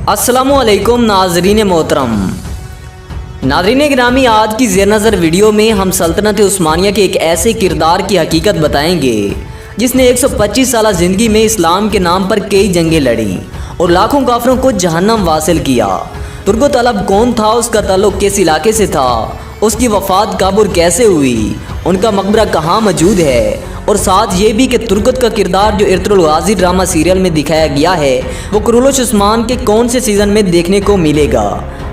अस्सलामुअलैकुम नाजरीन मोहतरम। नाजरीन गिरामी, आज की ज़ेर नज़र वीडियो में हम सल्तनत उस्मानिया के एक ऐसे किरदार की हकीकत बताएंगे जिसने 125 साल ज़िंदगी में इस्लाम के नाम पर कई जंगें लड़ी और लाखों काफिरों को जहन्नम वासिल किया। तुर्को तलब कौन था, उसका ताल्लुक किस इलाके से था, उसकी वफ़ात कब और कैसे हुई, उनका मकबरा कहाँ मौजूद है, और साथ ये भी कि तुर्गत का किरदार जो इर्तुल गाज़ी ड्रामा सीरियल में दिखाया गया है वो कुरुलुश उस्मान के कौन से सीज़न में देखने को मिलेगा।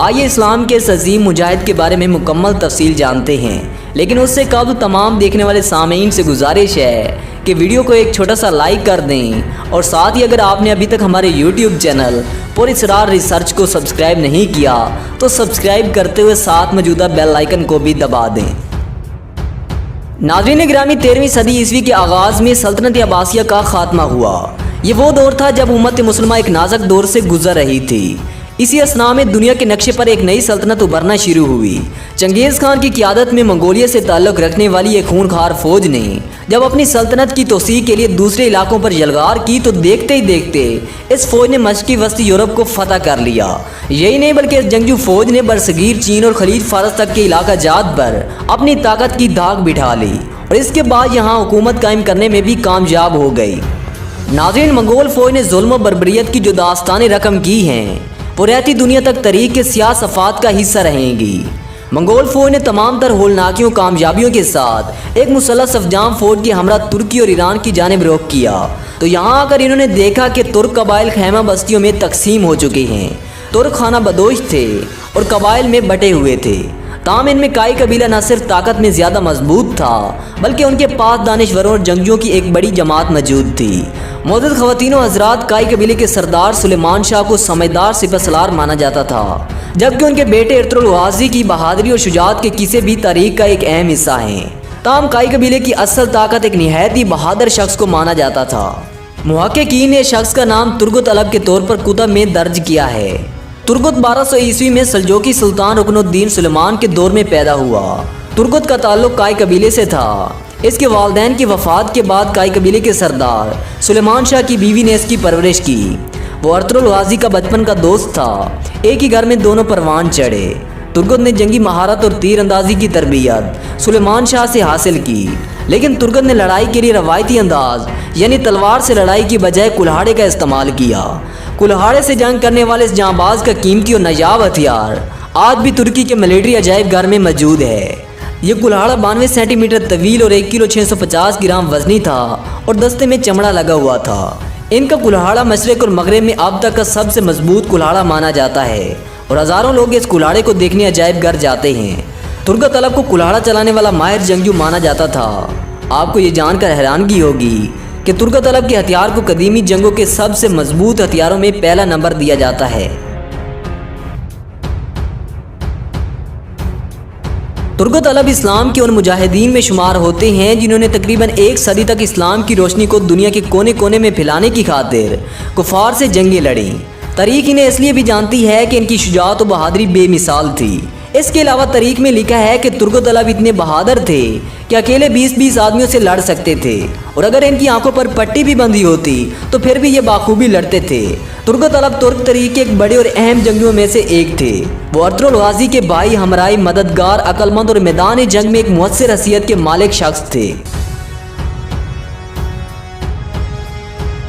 आइए इस्लाम के इस अजीम मुजाहिद के बारे में मुकम्मल तफसील जानते हैं, लेकिन उससे कबल तमाम देखने वाले सामीन से गुजारिश है कि वीडियो को एक छोटा सा लाइक कर दें और साथ ही अगर आपने अभी तक हमारे यूट्यूब चैनल पुरअसरार रिसर्च को सब्सक्राइब नहीं किया तो सब्सक्राइब करते हुए साथ मौजूदा बेल आइकन को भी दबा दें। नाज़रीन गिरामी, 13वीं सदी ईस्वी के आगाज़ में सल्तनत अब्बासिया का खात्मा हुआ। ये वो दौर था जब उम्मत मुसलमान एक नाजुक दौर से गुजर रही थी। इसी असना में दुनिया के नक्शे पर एक नई सल्तनत उभरना शुरू हुई। चंगेज़ खान की क़ियादत में मंगोलिया से ताल्लुक़ रखने वाली एक खूनखार फौज ने जब अपनी सल्तनत की तोसी के लिए दूसरे इलाकों पर यलगार की तो देखते ही देखते इस फौज ने मशरक़ी वस्ती यूरोप को फतह कर लिया। यही नहीं बल्कि इस जंगजू फौज ने बरसगीर चीन और खलीज फारस तक के इलाका जात पर अपनी ताकत की धाक बिठा ली और इसके बाद यहाँ हुकूमत कायम करने में भी कामयाब हो गई। नाज़रीन, मंगोल फौज ने जुल्म और बर्बरियत की जो दास्तानें रकम की हैं वो रहती दुनिया तक तरीक़ के सियाह सफ़ात का हिस्सा रहेंगी। मंगोल फौज ने तमाम तर होलनाकियों कामयाबियों के साथ एक मुसल्लह सफजाम फौज के हमरा तुर्की और ईरान की जानिब रुख किया तो यहाँ आकर इन्होंने देखा कि तुर्क कबाइल खैमा बस्तियों में तकसीम हो चुके हैं। तुर्क खाना बदोश थे और कबाइल में बटे हुए थे। ताम इनमें काई कबीला न सिर्फ ताकत में ज़्यादा मजबूत था बल्कि उनके पास दानिश्वरों और जंगजुओं की एक बड़ी जमात मौजूद थी। मौजूद ख़वातीनो हज़रात काई कबीले के सरदार सुलेमान शाह को समझदार सिपहसालार माना जाता था, जबकि उनके बेटे इर्तुल गाज़ी की बहादुरी और शुजाअत के किस्से भी तारीख का एक अहम हिस्सा हैं। ताम काई कबीले की असल ताकत एक निहायत ही बहादुर शख्स को माना जाता था। मुहक्किकीन ने शख्स का नाम तुर्गत अलब के तौर पर कुतब में दर्ज किया है। तुर्गत 1200 ईस्वी में सल्जोकी सुल्तान रुकनुद्दीन सुलेमान के दौर में पैदा हुआ। तुर्गत का ताल्लुक काई कबीले से था। इसके वालिदैन की वफ़ात के बाद काई कबीले के सरदार सुलेमान शाह की बीवी ने इसकी परवरिश की। वो इर्तुल गाज़ी का बचपन का दोस्त था। एक ही घर में दोनों परवान चढ़े। तुर्गत ने जंगी महारत और तीर अंदाजी की तरबियत सुलेमान शाह से हासिल की, लेकिन तुर्गत ने लड़ाई के लिए रवायती अंदाज यानी तलवार से लड़ाई की बजाय कुल्हाड़े का इस्तेमाल किया। कुल्हाड़े से जंग करने वाले इस जांबाज का कीमती और नायाब हथियार आज भी तुर्की के मिलिट्री अजायब घर में मौजूद है। ये कुल्हाड़ा 92 सेंटीमीटर तवील और 1 किलो 650 ग्राम वजनी था और दस्ते में चमड़ा लगा हुआ था। इनका कुल्हाड़ा मशरिक़ और मगरिब में अब तक का सबसे मजबूत कुल्हाड़ा माना जाता है और हज़ारों लोग इस कुल्हाड़े को देखने अजायब घर जाते हैं। तुर्गत तलब को कुल्हाड़ा चलाने वाला माहिर जंगजू माना जाता था। आपको ये जानकर हैरानगी होगी कि तुर्गत तलब के हथियार को कदीमी जंगों के सबसे मजबूत हथियारों में पहला नंबर दिया जाता है। तुर्गत तलब इस्लाम के उन मुजाहिदीन में शुमार होते हैं जिन्होंने तकरीबन 1 सदी तक इस्लाम की रोशनी को दुनिया के कोने कोने में फैलाने की खातिर कुफार से जंगें लड़ी। तारीख इन्हें इसलिए भी जानती है कि इनकी शुजाअत और बहादुरी बेमिसाल थी। इसके अलावा तारीख में लिखा है कि तुर्गत तलब इतने बहादुर थे कि अकेले 20-20 आदमियों से लड़ सकते थे और अगर इनकी आंखों पर पट्टी भी बंधी होती तो फिर भी ये बाखूबी लड़ते थे। तुर्गत तलब तुर्क तरीक़ के एक बड़े और अहम जंगजुओं में से एक थे। वो इर्तुल गाज़ी के भाई, हमराई, मददगार, अक्लमंद और मैदान जंग में एक मुअस्सिर हैसियत के मालिक शख्स थे।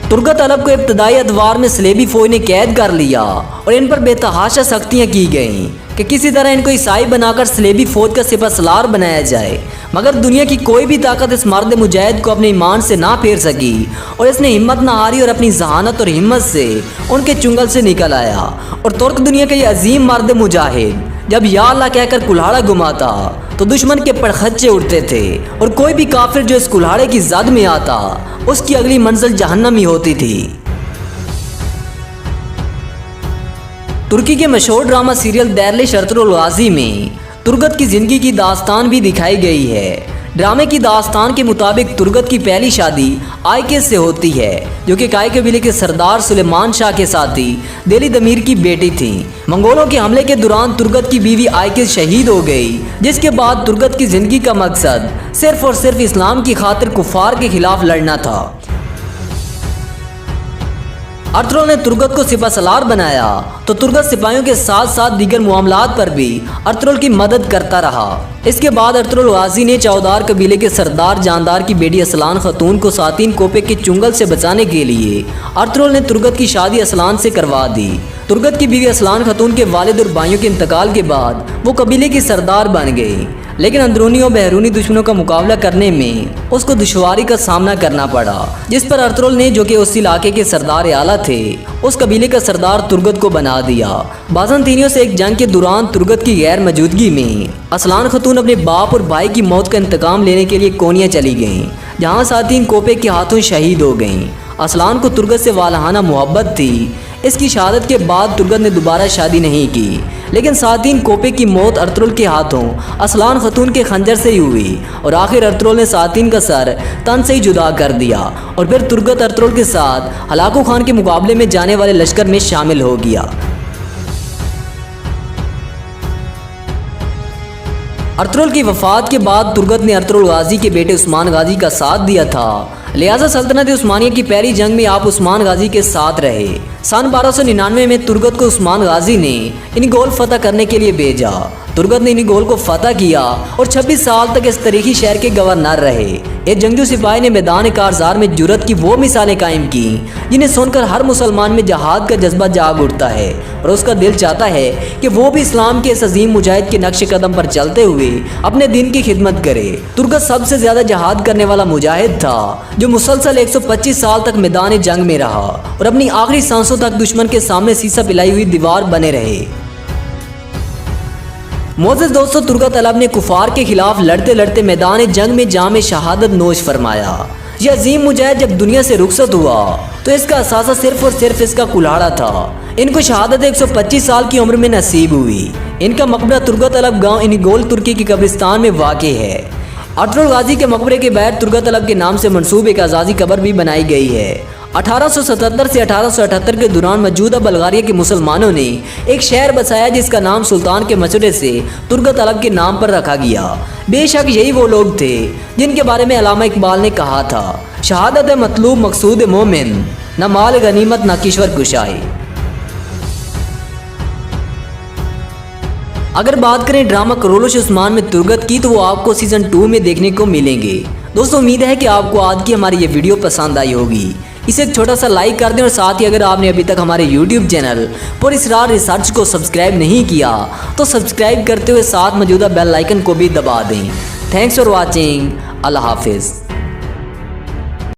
तुर्गत तलब को इब्तदाई अदवार में सलेबी फौज ने कैद कर लिया और इन पर बेतहाशा सख्तियाँ की गईं कि किसी तरह इनको ईसाई बनाकर सलेबी फौज का सिपहसालार बनाया जाए, मगर दुनिया की कोई भी ताकत इस मर्द मुजाहिद को अपने ईमान से ना फेर सकी और इसने हिम्मत ना हारी और अपनी जहानत और हिम्मत से उनके चुंगल से निकल आया। और तुर्क दुनिया का ये अजीम मर्द मुजाहिद जब या अल्लाह कहकर कुल्हाड़ा घुमाता तो दुश्मन के पड़खच्चे उड़ते थे और कोई भी काफिर जो इस कुल्हाड़े की जद में आता उसकी अगली मंजिल जहन्नम ही होती थी। तुर्की के मशहूर ड्रामा सीरियल दैरलिश इर्तुल गाज़ी में तुर्गत की ज़िंदगी की दास्तान भी दिखाई गई है। ड्रामे की दास्तान के मुताबिक तुर्गत की पहली शादी आइकेस से होती है, जो कि काई कबीले के सरदार सुलेमान शाह के साथी देली दमीर की बेटी थी। मंगोलों के हमले के दौरान तुर्गत की बीवी आइकेस शहीद हो गई, जिसके बाद तुर्गत की ज़िंदगी का मकसद सिर्फ और सिर्फ इस्लाम की खातिर कुफार के खिलाफ लड़ना था। अर्तुगरुल ने तुर्गत को सिपहसालार बनाया तो तुर्गत सिपाहियों के साथ साथ दीगर मामलात पर भी अर्तुगरुल की मदद करता रहा। इसके बाद अर्तुगरुल गाजी ने चौदार कबीले के सरदार जानदार की बेटी असलान खतून को सातिन कोपे के चुंगल से बचाने के लिए अर्तुगरुल ने तुर्गत की शादी असलान से करवा दी। तुर्गत की बीवी असलान खतून के वालिद और भाइयों के इंतकाल के बाद वो कबीले की सरदार बन गई, लेकिन अंदरूनी और बहरूनी दुश्मनों का मुकाबला करने में उसको दुश्वारी का सामना करना पड़ा, जिस पर अर्तुगरुल ने, जो कि उस इलाके के सरदार आला थे, उस कबीले का सरदार तुर्गत को बना दिया। बाज़ंतीनियों से एक जंग के दौरान तुर्गत की गैर मौजूदगी में असलान खतून अपने बाप और भाई की मौत का इंतकाम लेने के लिए कोनिया चली गईं, जहाँ सातिन कोपे के हाथों शहीद हो गईं। असलान को तुर्गत से वालहाना मोहब्बत थी। इसकी शहादत के बाद तुर्गत ने दोबारा शादी नहीं की, लेकिन सातिन कोपे की मौत अर्तुगरुल के हाथों असलान खतून के खंजर से ही हुई और आखिर अर्तुगरुल ने सातिन का सर तन से ही जुदा कर दिया और फिर तुर्गत अर्तुगरुल के साथ हलाकू खान के मुकाबले में जाने वाले लश्कर में शामिल हो गया। अर्तुगरुल की वफात के बाद तुर्गत ने अर्तुगरुल गाजी के बेटे उस्मान गाजी का साथ दिया था, लिहाजा सल्तनत उस्मानिया की पहली जंग में आप उस्मान गाजी के साथ रहे। सन 1299 में तुर्गत को उस्मान गाजी ने इनिगोल फतह करने के लिए भेजा। तुर्गत ने इनिगोल को फतह किया और 26 साल तक इस तारीखी शहर के गवर्नर रहे। एक जंगजू सिपाही ने मैदान कारजार में जुर्रत की वो मिसालें कायम की जिन्हें सुनकर हर मुसलमान में जहाद का जज्बा जाग उठता है और उसका दिल चाहता है कि वो भी इस्लाम के इस अजीम मुजाहिद के नक्श कदम पर चलते हुए अपने दिन की खिदमत करे। तुर्गत सबसे ज्यादा जहाद करने वाला मुजाहिद था जो मुसलसल 125 साल तक मैदान जंग में रहा और अपनी आखिरी सांसों तक दुश्मन के सामने सीसा पिलाई हुई दीवार बने रहे। मोअज़्ज़िज़ दोस्तों, तुर्गत अलब ने कुफार के खिलाफ लड़ते लड़ते मैदान जंग में जाम शहादत नोश फरमाया। यह अजीम मुजाहिद जब दुनिया से रुखसत हुआ तो इसका असासा सिर्फ और सिर्फ इसका कुल्हाड़ा था। इनको शहादत 125 साल की उम्र में नसीब हुई। इनका मकबरा तुर्गत अलब गांव इनिगोल तुर्की के कब्रिस्तान में वाक़े है। अर्तुगरुल गाजी के मकबरे के बाहर तुर्गत अलब के नाम से मंसूब एक आज़ादी कब्र भी बनाई गई है। 1877 से 1878 के दौरान मौजूदा बल्गारिया के मुसलमानों ने एक शहर बसाया जिसका नाम सुल्तान के मशवरे से तुर्गत अलब के नाम पर रखा गया। बेशक यही वो लोग थे जिनके बारे में अल्लामा इकबाल ने कहा था, शहादत मतलूब मकसूद मोमिन, न माल गनीमत न किश्वर कुशाई। अगर बात करें ड्रामा करोलोश उस्मान में तुर्गत की तो वो आपको सीजन 2 में देखने को मिलेंगे। दोस्तों, उम्मीद है कि आपको आज की हमारी ये वीडियो पसंद आई होगी। इसे एक छोटा सा लाइक कर दें और साथ ही अगर आपने अभी तक हमारे YouTube चैनल पुरअसरार रिसर्च को सब्सक्राइब नहीं किया तो सब्सक्राइब करते हुए साथ मौजूदा बेल आइकन को भी दबा दें। Thanks for watching. अल्लाह हाफिज़।